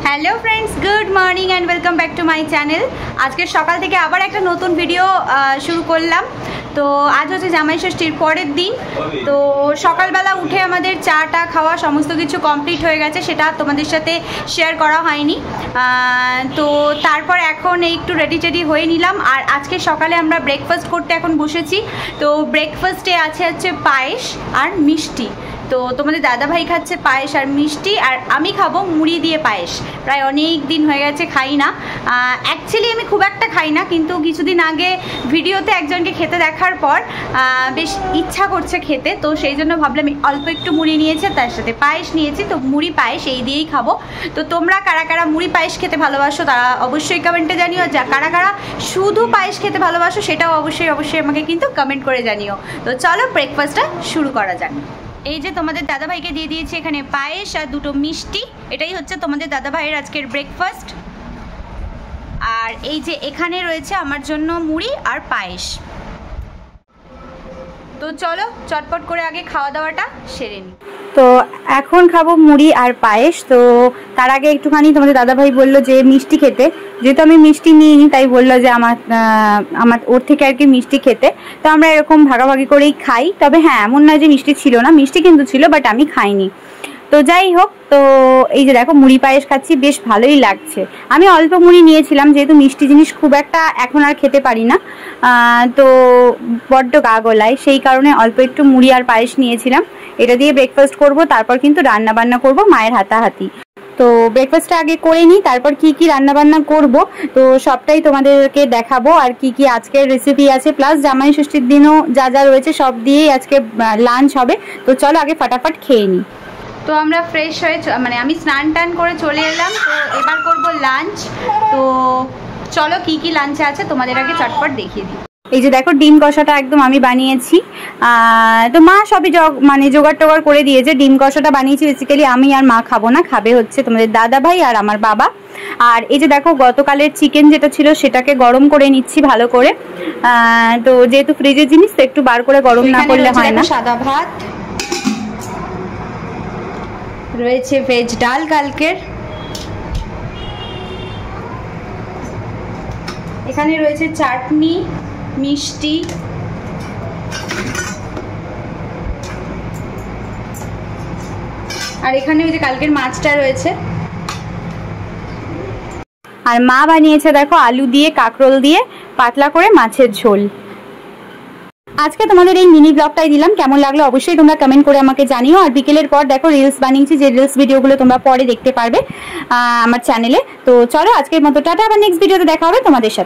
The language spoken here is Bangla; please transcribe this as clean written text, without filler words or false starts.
Hello friends, good morning and welcome back to my channel. আজকে সকাল থেকে আবার একটা নতুন ভিডিও শুরু করলাম। তো আজ হচ্ছে জামাই ষষ্ঠীর পরের দিন। তো সকালবেলা উঠে আমাদের চাটা খাওয়া সমস্ত কিছু কমপ্লিট হয়ে গেছে, সেটা তোমাদের সাথে শেয়ার করা হয়নি। তো তারপর এখন একটু রেডি হয়ে নিলাম। আর আজকে সকালে আমরা ব্রেকফাস্ট করতে এখন বসেছি। তো ব্রেকফাস্টে হচ্ছে পায়েস আর মিষ্টি। তো তোমাদের দাদাভাই খাচ্ছে পায়েস আর মিষ্টি, আর আমি খাবো মুড়ি দিয়ে পায়েস। প্রায় অনেক দিন হয়ে গেছে খাই না। অ্যাকচুয়ালি আমি খুব একটা খাই না, কিন্তু কিছুদিন আগে ভিডিওতে একজনকে খেতে দেখার পর বেশ ইচ্ছা করছে খেতে। তো সেই জন্য ভাবলাম অল্প একটু মুড়ি নিয়েছে, তার সাথে পায়েস নিয়েছি। তো মুড়ি পায়েস এই দিয়েই খাবো। তো তোমরা কারা কারা মুড়ি পায়েস খেতে ভালোবাসো তারা অবশ্যই কমেন্টে জানিও। যা কারা কারা শুধু পায়েস খেতে ভালোবাসো সেটাও অবশ্যই আমাকে কিন্তু কমেন্ট করে জানিও। তো চলো ব্রেকফাস্টটা শুরু করা যাক। এই যে তোমাদের দাদাভাইকে দিয়ে দিয়েছি এখানে পায়েস আর দুটো মিষ্টি। এটাই হচ্ছে তোমাদের দাদাভাইয়ের আজকের ব্রেকফাস্ট। আর এই যে এখানে রয়েছে আমার জন্য মুড়ি আর পায়েস। তো চলো চটপট করে আগে খাওয়া দাওয়াটা সেরে নিই। তো এখন খাবো মুড়ি আর পায়েস। তো তার আগে একটুখানি তোমাদের দাদাভাই বললো যে মিষ্টি খেতে, যেহেতু আমি মিষ্টি নিইনি তাই বললো যে আমার ওর থেকে আর কি মিষ্টি খেতে। তো আমরা এরকম ভাগাভাগি করেই খাই। তবে হ্যাঁ, এমন নয় যে মিষ্টি ছিল না, মিষ্টি কিন্তু ছিল, বাট আমি খাইনি। তো যাই হোক, তো এই যে দেখো মুড়ি পায়েস খাচ্ছি, বেশ ভালোই লাগছে। আমি অল্প মুড়ি নিয়েছিলাম, যেহেতু মিষ্টি জিনিস খুব একটা এখন আর খেতে পারি না, তো বড্ড গা গোলায়, সেই কারণে অল্প একটু মুড়ি আর পায়েস নিয়েছিলাম। এটা দিয়ে ব্রেকফাস্ট করব, তারপর কিন্তু রান্না বান্না করব মায়ের হাতাহাতি। তো ব্রেকফাস্টটা আগে করে নিই, তারপর কি কি রান্নাবান্না করব তো সবটাই তোমাদেরকে দেখাবো। আর কি কি আজকের রেসিপি আছে, প্লাস জামাই ষষ্ঠীর দিনও যা যা রয়েছে সব দিয়েই আজকে লাঞ্চ হবে। তো চলো আগে ফাটাফাট খেয়ে নিই। তো আমরা ফ্রেশ হয়ে আমি স্নান টান করে চলে এলাম। তো এবার করব লাঞ্চ। তো চলো কি কি লাঞ্চে আছে তোমাদের আগে চটপট দেখিয়ে দিই। এই যে দেখো ডিম কষাটা একদম আমি বানিয়েছি। তো মা সবই জোগাড় টোগাড় করে দিয়েছে। ডিম কষাটা বানিয়েছি বেসিক্যালি আমি আর মা খাবো না, খাবে হচ্ছে তোমাদের দাদা ভাই আর আমার বাবা। আর এই যে দেখো গতকালের চিকেন যেটা ছিল সেটাকে গরম করে নিচ্ছি ভালো করে। তো যেহেতু ফ্রিজের জিনিস, তো একটু বার করে গরম না করলে হয় না। সাদা ভাত রয়েছে, ভেজ ডাল কালকের, এখানে রয়েছে চাটনি, মিষ্টি, আর এখানে ওই যে কালকের মাছটা রয়েছে। আর মা বানিয়েছে দেখো আলু দিয়ে কাঁকরোল দিয়ে পাতলা করে মাছের ঝোল। আজকে তোমাদের এই মিনি ব্লগটাই দিলাম, কেমন লাগলো অবশ্যই তোমরা কমেন্ট করে আমাকে জানিও। আর বিকেলের পর দেখো রিলস বানিয়েছি, যে রিলস ভিডিওগুলো তোমরা পরে দেখতে পারবে আমার চ্যানেলে। তো চলো আজকের মতো টাটা, আবার নেক্সট ভিডিওতে দেখা হবে তোমাদের সাথে।